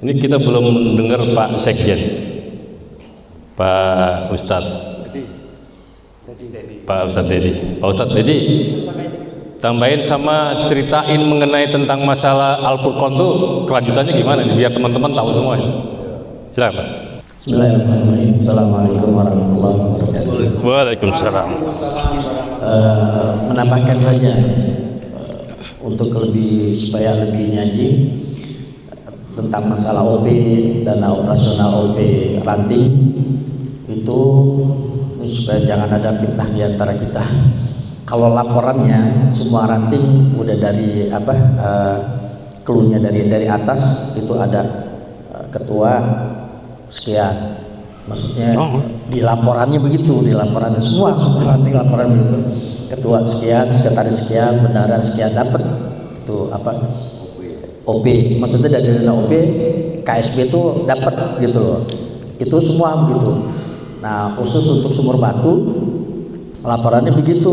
Ini kita belum dengar Pak Sekjen, Pak Ustadz, Pak Ustadz Dedi. Pak Ustadz Dedi, tambahin sama ceritain mengenai tentang masalah Al-Furqan tuh kelanjutannya gimana nih, biar teman-teman tahu semua ya. Silakan Pak. Bismillahirrahmanirrahim. Assalamualaikum warahmatullahi wabarakatuh. Waalaikumsalam. Menambahkan saja untuk supaya lebih nyaji tentang masalah OP, dana operasional OP ranting itu, supaya jangan ada fitnah di antara kita. Kalau laporannya semua ranting udah dari keluarnya dari atas itu ada ketua sekian, maksudnya di laporannya begitu, di laporannya semua ranting laporan begitu, ketua sekian, sekretaris sekian, bendahara sekian, dapat itu OP, maksudnya dari dana OP KSB itu dapat gitu loh, itu semua begitu. Nah khusus untuk Sumur Batu laporannya begitu,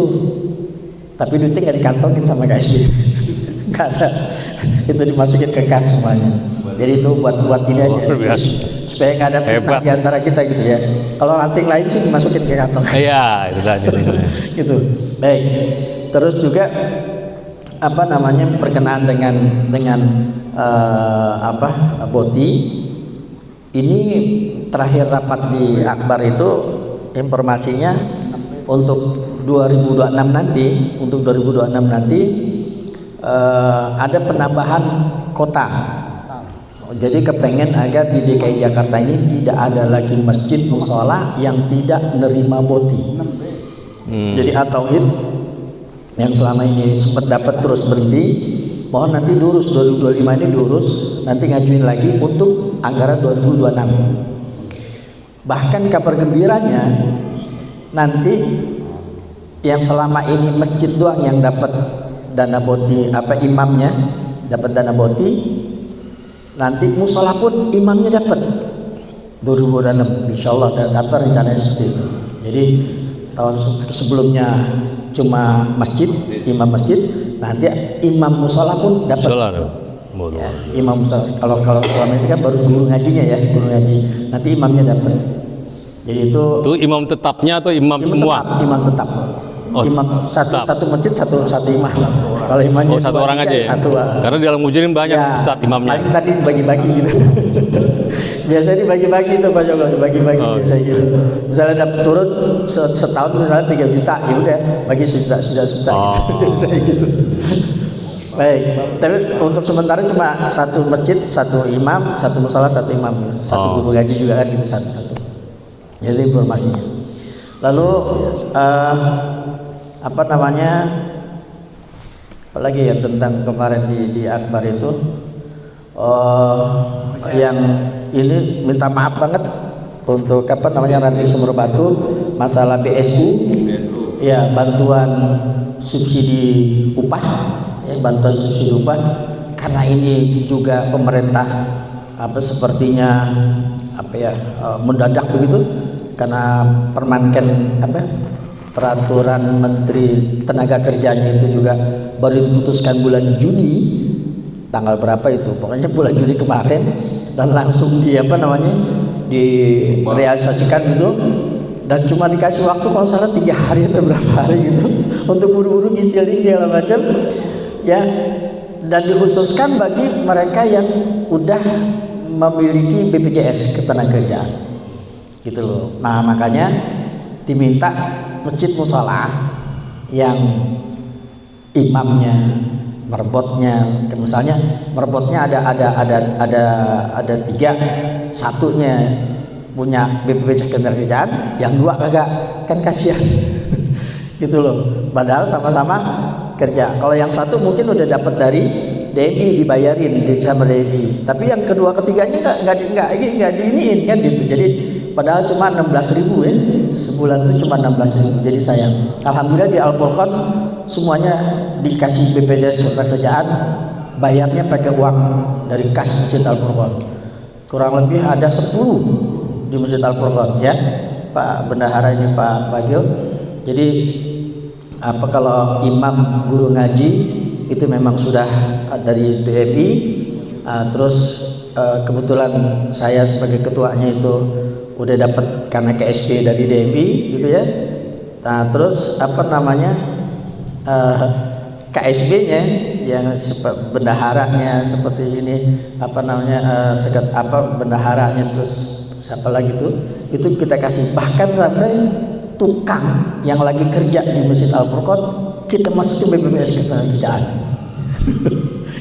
tapi duitnya nggak dikantongin sama KSB, nggak ada, itu dimasukin ke kas semuanya. Jadi itu buat ini aja, supaya nggak ada fitnah di antara kita gitu ya. Kalau ranting lain sih dimasukin ke kantong. Iya, itu aja. Gitu. Baik. Terus juga berkenaan dengan BOTI ini, terakhir rapat di Akbar itu informasinya untuk 2026 nanti ada penambahan kota. Jadi kepengen agar di DKI Jakarta ini tidak ada lagi masjid mushola yang tidak menerima BOTI. Jadi At-Tauhid yang selama ini sempat dapat terus berhenti, mohon nanti diurus 2025 ini diurus, nanti ngajuin lagi untuk anggaran 2026. Bahkan kabar gembiranya nanti yang selama ini masjid doang yang dapat dana BOTI, imamnya dapat dana BOTI, nanti musola pun imamnya dapat 2026 insyaallah, dan rencananya seperti itu. Jadi tahun sebelumnya cuma masjid, imam masjid, nanti imam musola pun dapat. Ya, imam musola. Kalau selama ini kan baru guru ngajinya ya, guru ngaji. Nanti imamnya dapat. Jadi itu imam tetapnya atau imam semua? Imam tetap. Imam satu masjid satu imam. Kalau imamnya satu orang aja ya? Satu. Karena di Al-Mujahirin banyak ya, Ustadz imamnya. Paling tadi bagi-bagi gitu. Biasanya dibagi-bagi itu Pak Joko, dibagi-bagi biasanya gitu. Misalnya dapat turun setahun misalnya 3 juta, ya udah bagi sejuta gitu. Biasanya gitu. Baik, tapi untuk sementara cuma satu masjid, satu imam, satu mushola, satu imam, satu guru ngaji juga kan gitu, satu-satu. Jadi informasinya. Lalu apalagi ya tentang kemarin di Akbar itu, yang ini minta maaf banget untuk ranting Sumur Batu, masalah BSU, ya bantuan subsidi upah, karena ini juga pemerintah sepertinya mendadak begitu, karena peraturan Menteri Tenaga Kerjanya itu juga baru diputuskan bulan Juni, tanggal berapa itu, pokoknya bulan Juni kemarin, dan langsung direalisasikan gitu, dan cuma dikasih waktu kalau salah 3 hari atau berapa hari gitu untuk buru-buru ngisi link segala macam ya, dan dikhususkan bagi mereka yang udah memiliki BPJS Ketenagakerjaan gitu loh. Nah makanya diminta masjid mushola yang imamnya, merbotnya, misalnya merbotnya ada 3, satunya punya BPJS Ketenagakerjaan, yang 2 kagak, kan kasihan gitu loh, padahal sama-sama kerja. Kalau yang satu mungkin udah dapat dari DMI, dibayarin sama DMI, tapi yang kedua ketiganya nggak diiniin kan gitu. Jadi padahal cuma 16.000 ya sebulan, itu cuma 16.000, jadi sayang. Alhamdulillah di Al-Furqan semuanya dikasih BPJS Ketenagakerjaan, bayarnya pakai uang dari kas Masjid Al-Furqan. Kurang lebih ada 10 di Masjid Al-Furqan ya, Pak Bendahara ini, Pak Bagio. Jadi kalau imam guru ngaji itu memang sudah dari DMI, terus kebetulan saya sebagai ketuanya itu udah dapat karena KSP dari DMI gitu ya. Nah terus KSB-nya yang bendaharanya seperti ini bendaharanya, terus siapa lagi tuh itu kita kasih, bahkan sampai tukang yang lagi kerja di Masjid Al-Furqan kita masukin BPJS Ketenagakerjaan.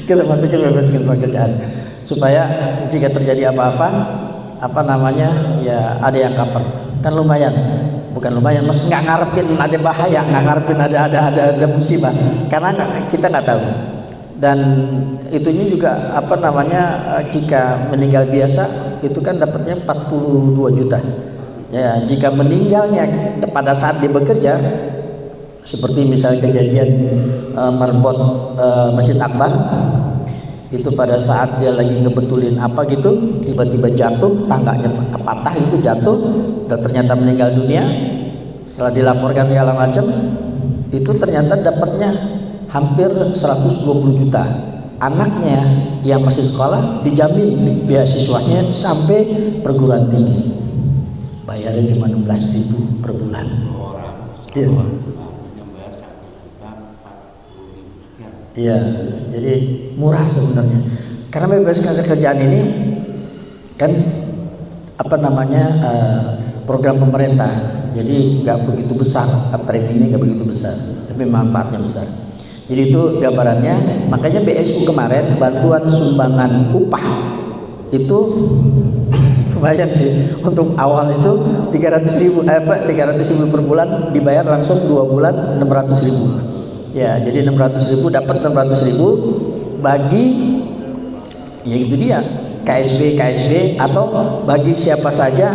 Kita masukin BPJS Ketenagakerjaan supaya jika terjadi apa-apa ya ada yang cover. Kan lumayan, bukan lumayan, maksud nggak ngarepin ada bahaya, nggak ngarepin ada musibah, karena kita nggak tahu. Dan itunya juga jika meninggal biasa itu kan dapatnya 42 juta. Ya, jika meninggalnya pada saat dia bekerja, seperti misalnya kejadian merbot Masjid Akbar, itu pada saat dia lagi ngebetulin tiba-tiba jatuh, tangganya patah, itu jatuh dan ternyata meninggal dunia. Setelah dilaporkan segala macam, itu ternyata dapatnya hampir 120 juta. Anaknya yang masih sekolah dijamin beasiswanya sampai perguruan tinggi, bayarnya cuma 16.000 per bulan. Iya. Iya, jadi murah sebenarnya. Karena BPJS Ketenagakerjaan ini kan program pemerintah, jadi nggak begitu besar, preminya nggak begitu besar, tapi manfaatnya besar. Jadi itu gambarannya. Makanya BSU kemarin bantuan sumbangan upah itu lumayan sih. Untuk awal itu 300.000 per bulan, dibayar langsung 2 bulan 600.000. Ya, jadi 600.000 dapat 600.000 bagi ya itu dia KSB atau bagi siapa saja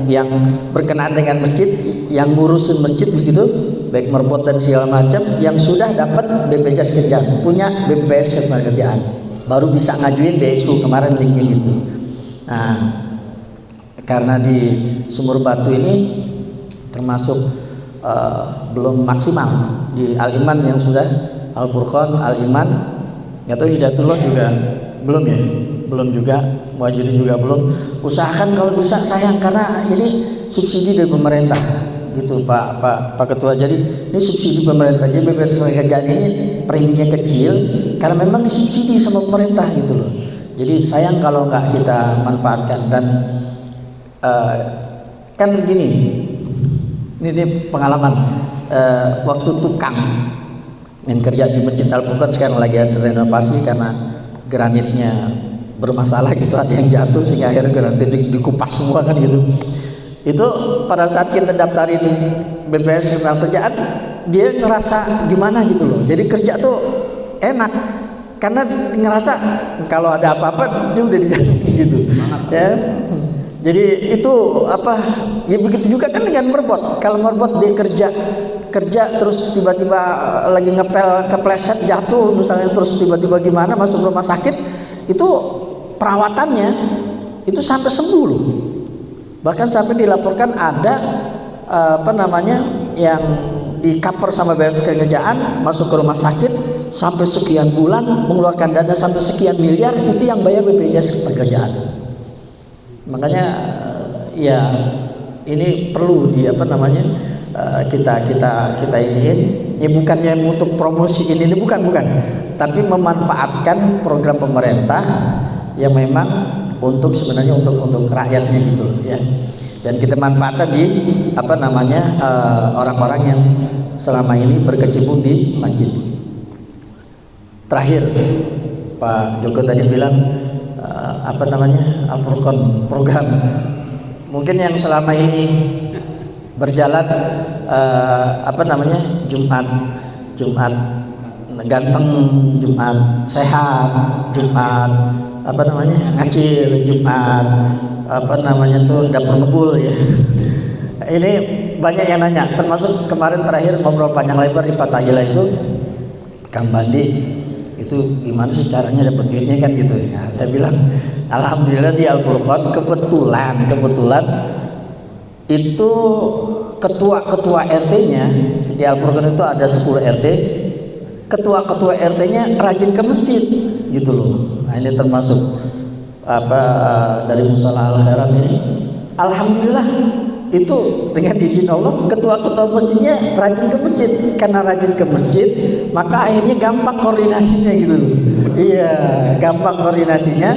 yang berkenaan dengan masjid, yang ngurusin masjid begitu, baik merbot dan segala macam, yang sudah dapat BPJS Ketenagakerjaan, punya BPJS Ketenagakerjaan, baru bisa ngajuin BSU kemarin linknya gitu. Nah, karena di Sumur Batu ini termasuk belum maksimal, di Al-Iman yang sudah Al-Furqan, Al-Iman, nggak tahu Hidayatullah juga belum ya, belum juga, Muhajirin juga belum. Usahakan kalau bisa sayang, karena ini subsidi dari pemerintah gitu Pak Ketua. Jadi ini subsidi pemerintah, jadi BPJS Ketenagakerjaan ini preminya kecil karena memang disubsidi sama pemerintah gitu loh. Jadi sayang kalau nggak kita manfaatkan. Dan kan gini, ini pengalaman waktu tukang yang kerja di Masjid Al-Furqan sekarang lagi ada renovasi karena granitnya bermasalah gitu, ada yang jatuh sehingga akhirnya granit dikupas semua kan gitu. Itu pada saat kita daftarin BPJS Ketenagakerjaan, dia ngerasa gimana gitu loh. Jadi kerja tuh enak karena ngerasa kalau ada apa-apa dia udah dijamin gitu. Ya. Jadi itu ya begitu juga kan dengan merbot. Kalau merbot dia kerja terus tiba-tiba lagi ngepel kepleset jatuh misalnya, terus tiba-tiba gimana masuk rumah sakit, itu perawatannya itu sampai sembuh loh. Bahkan sampai dilaporkan ada yang di cover sama BPJS Ketenagakerjaan, masuk ke rumah sakit sampai sekian bulan mengeluarkan dana sampai sekian miliar, itu yang bayar BPJS Ketenagakerjaan. Makanya ya ini perlu kita iniin ya, bukannya untuk promosi ini bukan, tapi memanfaatkan program pemerintah yang memang sebenarnya untuk rakyatnya gitu loh ya. Dan kita manfaatkan di orang-orang yang selama ini berkecimpung di masjid. Terakhir Pak Joko tadi bilang Al-Furqan program mungkin yang selama ini berjalan Jumat ganteng, Jumat sehat, Jumat ngacir, Jumat dapur ngebul ya. Ini banyak yang nanya, termasuk kemarin terakhir ngobrol panjang lebar di Fatahila itu, Kang Bandi itu gimana sih caranya dapat duitnya kan gitu ya. Saya bilang alhamdulillah di Al-Furqan kebetulan itu ketua RT-nya di Al-Furqan itu ada 10 RT, ketua RT-nya rajin ke masjid gitu loh. Nah ini termasuk dari Musala Al Khairat ini. Alhamdulillah itu dengan izin Allah ketua-ketua masjidnya rajin ke masjid. Karena rajin ke masjid maka akhirnya gampang koordinasinya gitu. Iya, gampang koordinasinya.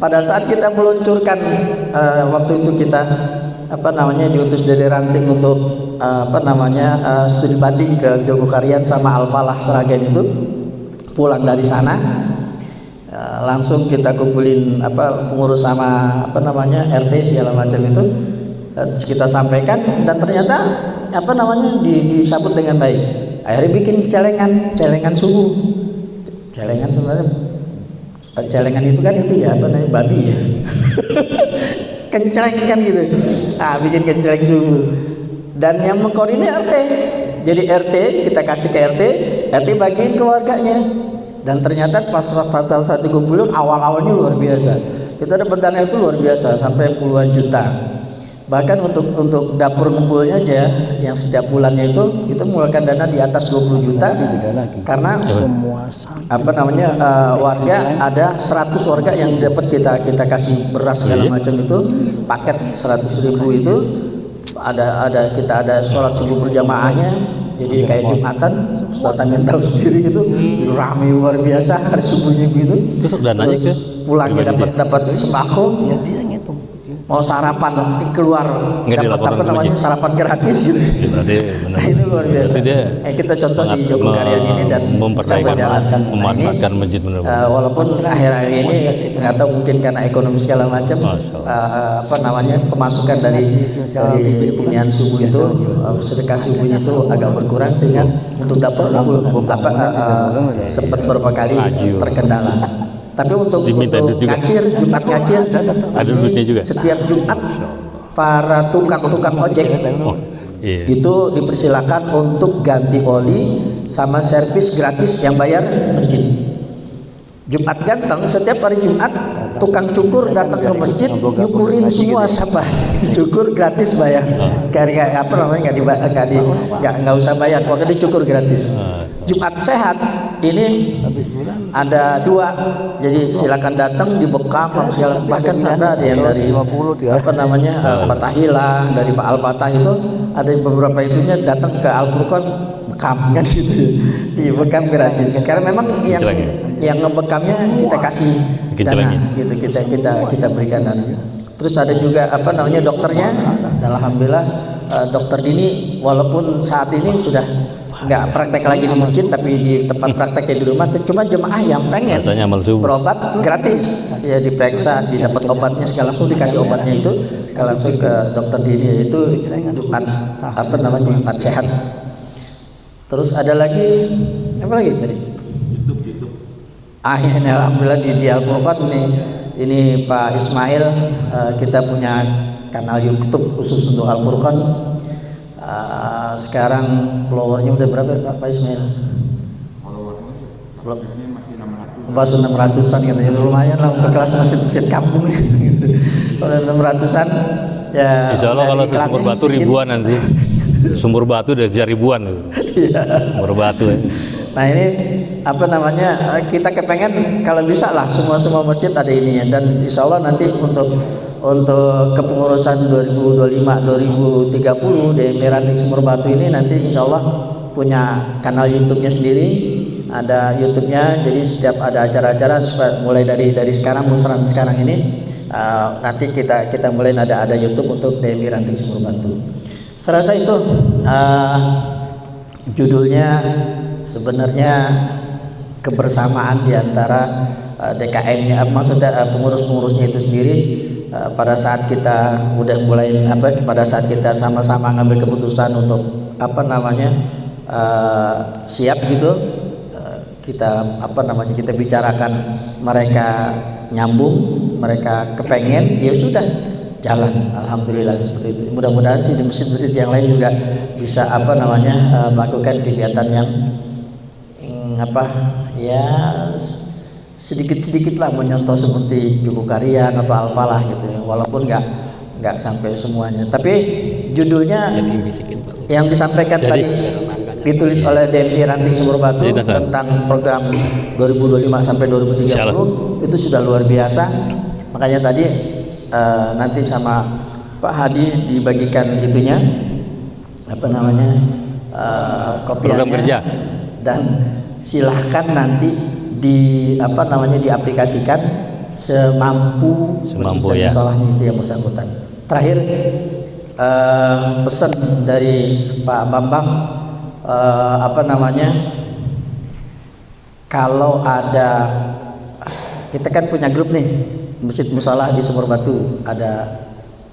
Pada saat kita meluncurkan waktu itu kita diutus dari Ranting untuk studi banding ke Jogokarian sama Al-Falah Sragen itu, pulang dari sana langsung kita kumpulin pengurus sama RT segala macam itu, kita sampaikan dan ternyata disambut dengan baik. Akhirnya bikin celengan subuh. Celengan sebenarnya celengan itu kan itu ya babi ya. Kenceleng kan gitu. Bikin kenceleng subuh. Dan yang mengkoordinir RT. Jadi RT kita kasih ke RT bagiin ke warganya. Dan ternyata pas satu kumpulin awal-awalnya luar biasa. Kita dapat dana itu luar biasa sampai puluhan juta. Bahkan untuk dapur ngumpulnya aja yang setiap bulannya itu mengeluarkan dana di atas 20 juta karena warga ada 100 warga yang dapat kita kasih beras segala macam itu, paket 100.000 itu kita ada sholat subuh berjamaahnya. Jadi kayak Jumatan, Ustaz Amin tahu sendiri gitu, ramai luar biasa hari subuhnya begitu. Terus pulangnya dapat sembako. Ya dia ngitung. Mau sarapan keluar dapat sarapan gratis gitu. Nah, ini luar biasa. Kita contoh di Jogokarian ini dan memanfaatkan masjid benar-benar. Walaupun akhir-akhir ini nggak tahu mungkin karena ekonomi segala macam pemasukan dari hunian subuh itu sedekah subuhnya itu agak berkurang sehingga untuk dapur sempat beberapa kali terkendala. Tapi untuk ngacir, Jumat ngacir ada duitnya juga. Setiap Jumat para tukang ojek itu dipersilakan untuk ganti oli sama servis gratis yang bayar masjid. Jumat ganteng, setiap hari Jumat tukang cukur datang ke masjid nyukurin semua sampah, cukur gratis bayar. Nggak usah bayar, pokoknya dicukur gratis. Jumat sehat ini ada 2, jadi silakan datang dibekam bahkan sampai ada yang dari Fatahillah, dari Pak Al-Fatah itu ada beberapa itunya datang ke Al-Furqan bekam kan gitu, dibekam gratis karena memang yang ngebekamnya kita kasih dana gitu, kita berikan dana. Terus ada juga dokternya, dan alhamdulillah dokter Dini walaupun saat ini sudah nggak praktek lagi di masjid tapi di tempat prakteknya di rumah, cuma jemaah yang pengen berobat gratis ya diperiksa, didapat obatnya segala langsung dikasih obatnya itu langsung ke dokter Dini itu Jumat Jumat sehat. Terus ada lagi apa lagi tadi? Ini alhamdulillah di Al-Furqan ini Pak Ismail kita punya kanal YouTube khusus untuk Al-Furqan. Sekarang followernya udah berapa Pak Ismail? Masih 600-an gitu ya, lumayan lah untuk kelas masjid kampung gitu. Kalau 600-an ya. Insya Allah kalau Sumur Batu ribuan nanti. Sumur Batu udah bisa ribuan gitu. Sumur Batu ya. Nah ini kita kepengen kalau bisa lah semua masjid ada ininya, dan insya Allah nanti untuk kepengurusan 2025-2030 DMI Ranting Sumur Batu ini nanti insya Allah punya kanal YouTube-nya sendiri, ada YouTube-nya. Jadi setiap ada acara-acara mulai dari sekarang musran sekarang ini nanti kita mulai ada YouTube untuk DMI Ranting Sumur Batu. Serasa itu judulnya sebenarnya kebersamaan di antara DKM-nya, maksudnya pengurus-pengurusnya itu sendiri. Pada saat kita udah mulai pada saat kita sama-sama ngambil keputusan untuk siap gitu, kita kita bicarakan, mereka nyambung, mereka kepengen, ya sudah jalan. Alhamdulillah seperti itu. Mudah-mudahan sih di masjid-masjid yang lain juga bisa melakukan kegiatan yang sedikit-sedikit lah menyontoh seperti Jogokarian atau Al-Falah gitu ya, walaupun nggak sampai semuanya. Tapi judulnya yang disampaikan tadi ditulis oleh DMI Ranting Sumur Batu Iya, Hasan. tentang program 2025 sampai 2030 Insyaallah. itu sudah luar biasa. Makanya tadi nanti sama Pak Hadi dibagikan itunya apa namanya kopiannya, Program kerja. dan silahkan nanti diaplikasikan semampu masjid dan ya. musolahnya itu yang bersangkutan. Terakhir pesan dari Pak Bambang, kalau ada, kita kan punya grup nih masjid musolah di Sumur Batu, ada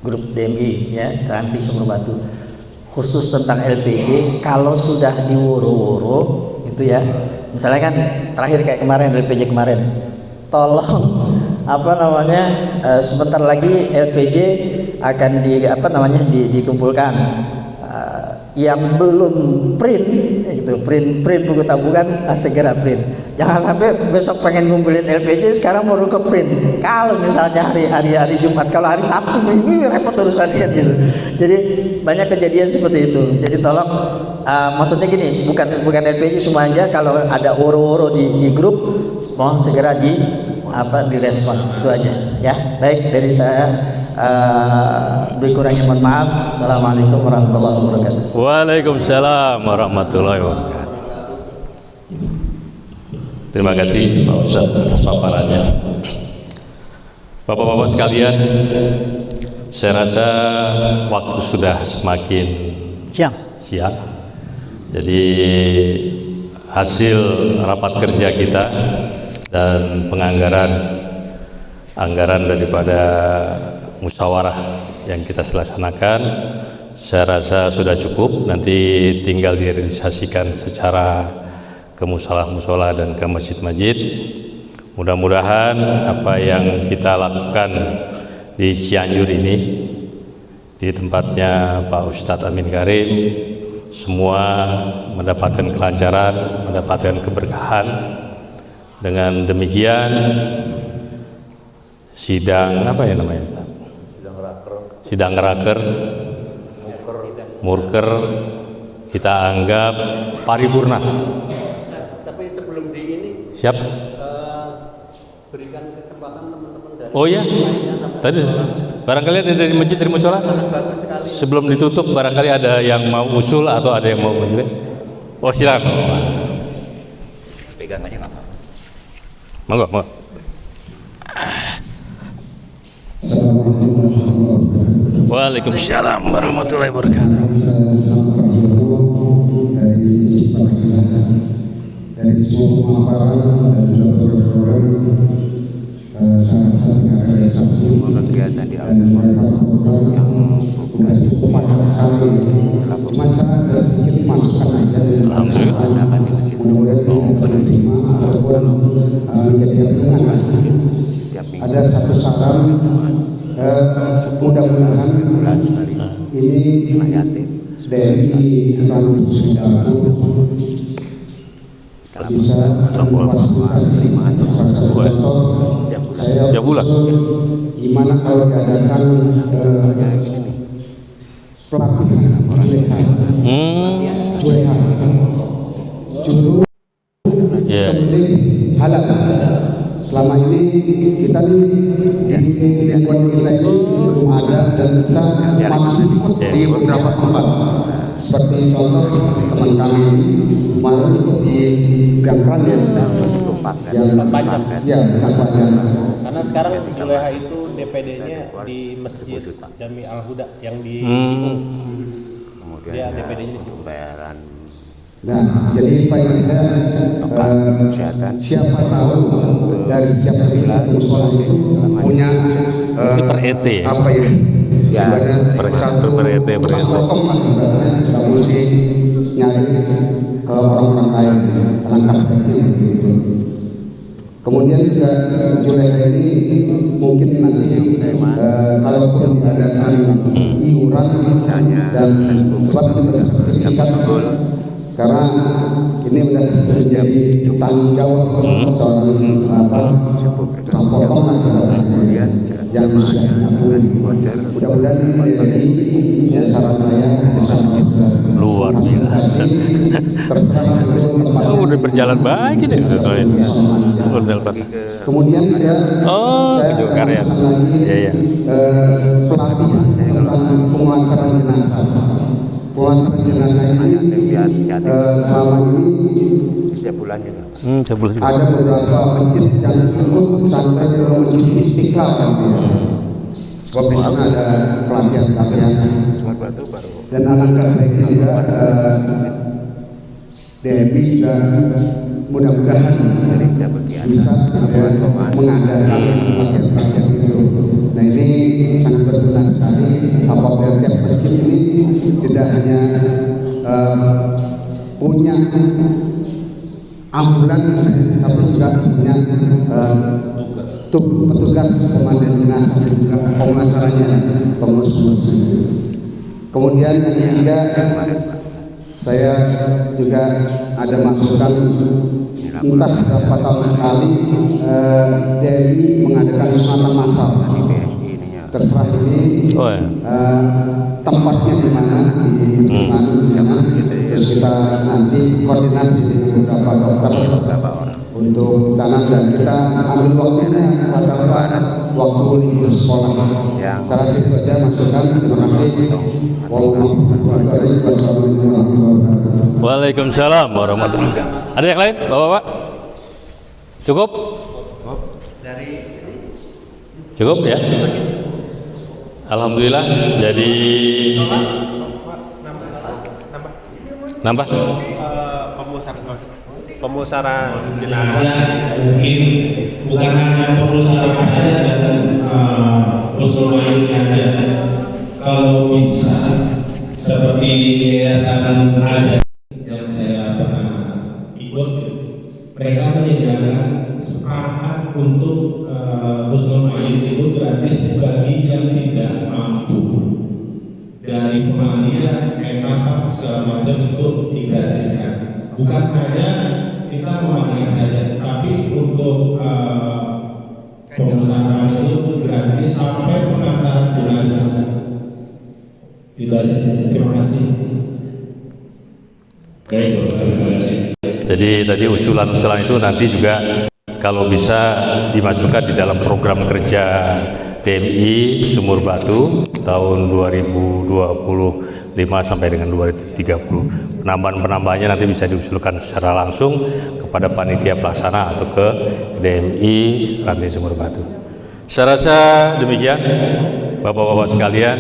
grup DMI ya Ranting Sumur Batu khusus tentang LPG. Kalau sudah diworo-woro itu ya, misalnya kan terakhir kayak kemarin LPG kemarin, tolong sebentar lagi LPG akan dikumpulkan. Yang belum print itu print buku tabungan segera print. Jangan sampai besok pengen ngumpulin LPG sekarang baru ke print. Kalau misalnya hari Jumat, kalau hari Sabtu Minggu repot urusannya gitu. Jadi banyak kejadian seperti itu. Jadi tolong maksudnya gini, bukan LPG semua aja, kalau ada oro-oro di grup mohon segera direspon. Itu aja ya. Baik, dari saya kurangnya mohon maaf. Assalamualaikum warahmatullahi wabarakatuh. Waalaikumsalam warahmatullahi wabarakatuh. Terima kasih Pak Ustadz atas paparannya. Bapak-bapak sekalian, saya rasa waktu sudah semakin siang. Jadi hasil rapat kerja kita dan anggaran daripada musyawarah yang kita laksanakan, saya rasa sudah cukup. Nanti tinggal direalisasikan secara ke musola dan ke masjid-masjid. Mudah-mudahan apa yang kita lakukan di Cianjur ini, di tempatnya Pak Ustadz Amin Karim, semua mendapatkan kelancaran, mendapatkan keberkahan. Dengan demikian sidang Ustaz? Sidang raker, murker kita anggap paripurna. Tapi sebelum di ini Siap? berikan kesempatan teman-teman dari Oh ya, tadi barangkali ada dari masjid dari musola. Sebelum ditutup barangkali ada yang mau usul atau ada yang mau menjawab. Oh silakan. pegang aja nggak apa-apa. Monggo. Waalaikumsalam warahmatullahi wabarakatuh. Dari semua pemaparan dan juga program-program sangat-sangat realisasi dan mereka program yang sudah cukup padat sekali. Cuma saya ada sedikit masukan aja dari mudah-mudahan tidak diterima ataupun menjadi renungan. Ada satu saran, mudah-mudahan ini DMI Ranting Sumur bisa memfasilitasi contoh. Saya gimana kalau diadakan pelatihan juleha juru sembelih halal. Selama ini kita di lingkungan kita itu belum ada, dan kita masih ikut di beberapa tempat. Seperti contoh teman kami ini kemarin ikut di Gangran yang Cakwajan. Karena sekarang juleha itu DPD-nya di Masjid Jami Al-Huda yang di kemudian dia DPD-nya di situ. Nah, jadi Pak kita siapa tahu dari setiap musola itu punya per RT ya? apa ya? Per RT. Kita mesti nyari orang-orang lain, alangkah baiknya begitu. Kemudian juga juleha ini mungkin nanti kalaupun diadakan iuran dan sebab bersertifikat, karena ini sudah menjadi tanggung jawab seorang tukang potong yang sudah diakui. Mudah-mudahan ini menjadi saran saya bersama Luar biasa. Terserah itu tempatnya. Udah berjalan baik ini. Udah Kemudian juga saya video akan karya. lanjutkan lagi Iya. pelatihan tentang penguasaan jenazah. Penguasaan jenazah ini selama ini setiap bulan juga. Sebelah juga. ada beberapa masjid yang ikut sampai ke masjid Istiqlal kan ya. Sebab di sana ada pelatihan-pelatihan. Sumur Batu baru. Dan alangkah baiknya juga DMI juga mudah-mudahan Dari setiap kegiatan bisa mengadakan pelatihan-pelatihan itu. Nah ini sangat berguna sekali apabila tiap masjid ini tidak hanya punya ambulans tapi juga punya petugas pemandian jenazah dan juga pemasarannya dan pengurus-pengurusnya. Kemudian yang ketiga, saya juga ada masukan entah berapa tahun sekali DMI mengadakan sunatan massal. Terserah ini Oh ya. tempatnya di mana di mana, terus kita nanti koordinasi dengan beberapa dokter untuk tanam dan kita ambil waktunya pada waktu libur sekolah. Saya rasa itu aja masukan. Terima kasih. Waalaikumsalam warahmatullahi wabarakatuh. Ada yang lain, Bapak-bapak? Cukup? Cukup ya? Alhamdulillah. Jadi nambah? Pemusaran jenazah. Mungkin bukan hanya perusahaan saja dan usul lainnya aja. Kalau bisa seperti yayasan ada yang saya pernah ikut, mereka menyediakan seperangkat untuk husnul mayyit itu gratis bagi yang tidak mampu. Dari pemandian, make-up, segala macam itu digratiskan. Bukan hanya kita memandikan saja, tapi untuk pemusaran itu gratis sampai pengantaran jenazah. Itu aja. Terima kasih. Baik, Bapak. Terima kasih. Jadi tadi usulan-usulan itu nanti juga kalau bisa dimasukkan di dalam program kerja DMI Sumur Batu tahun 2025 sampai dengan 2030. Penambahan-penambahannya nanti bisa diusulkan secara langsung kepada panitia pelaksana atau ke DMI Ranting Sumur Batu. Saya rasa demikian, Bapak-bapak sekalian.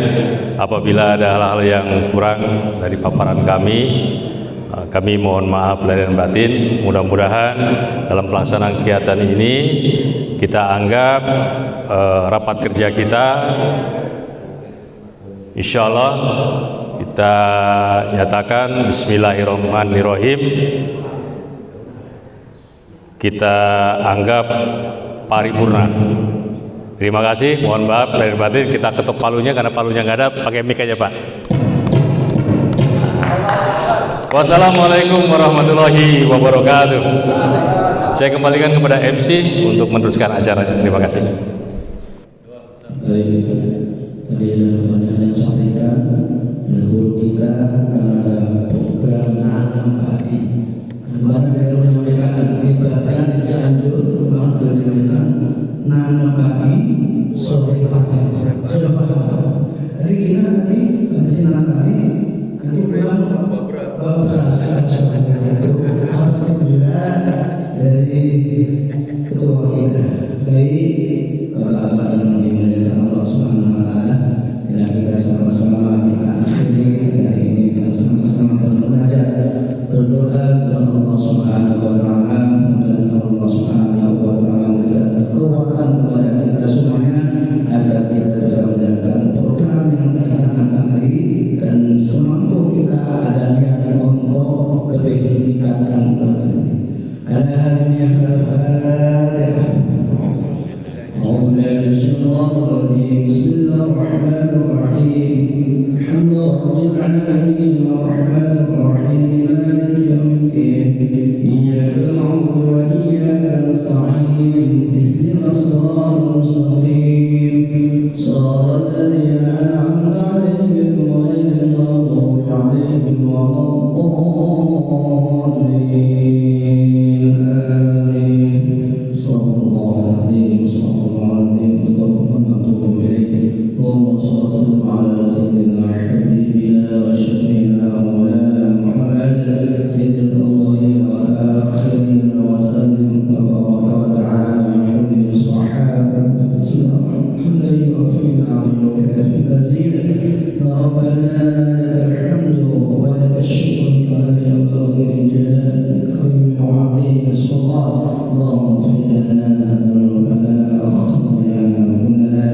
Apabila ada hal-hal yang kurang dari paparan kami mohon maaf lahir dan batin. Mudah-mudahan dalam pelaksanaan kegiatan ini kita anggap rapat kerja kita, insya Allah kita nyatakan Bismillahirrahmanirrahim, kita anggap paripurna. Terima kasih, mohon maaf lahir dan batin. Kita ketuk palunya karena palunya nggak ada, pakai mic aja Pak. Wassalamualaikum warahmatullahi wabarakatuh. Saya kembalikan kepada MC untuk meneruskan acaranya. Terima kasih. Baik, tadi ada banyak yang disampaikan oleh guru kita karena ada program nanam padi. Kemarin beliau menyampaikan ibaratnya di Cianjur, kemarin beliau menyampaikan nanam padi sore panen. Jadi kita nanti habis nanam padi, nanti pulang beras. Harus gembira dari ketua kita. Baik, Bapak dan dimuliakan Allah Subhanahu wa taala. Bila kita sama-sama kita akhiri hari ini kita sama-sama bermunajat, berdoa kepada Allah Subhanahu wa taala dan Allah Subhanahu wa taala memberikan kekuatan kepada kita semuanya agar kita bisa menjalankan program yang telah dicanangkan tadi dan semampu kita ada niat untuk lebih meningkatkan. Alhamdulillah. اللهم اغفر لنا ذنوبنا وخطايانا كلها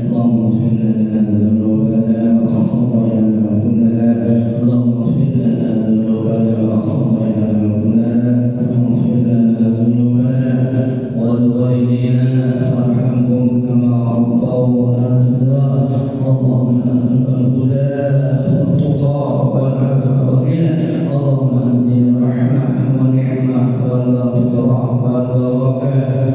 اللهم اغفر لنا ذنوبنا وخطايانا كلها اللهم اغفر لنا ذنوبنا وخطايانا كلها اللهم اغفر لنا ذنوبنا ولوالدينا وارحمهم كما ربونا صغارا اللهم نسألك الهدى والتقى والعفو والغنى اللهم انزل الرحمة والنعمة والمغفرة والبركة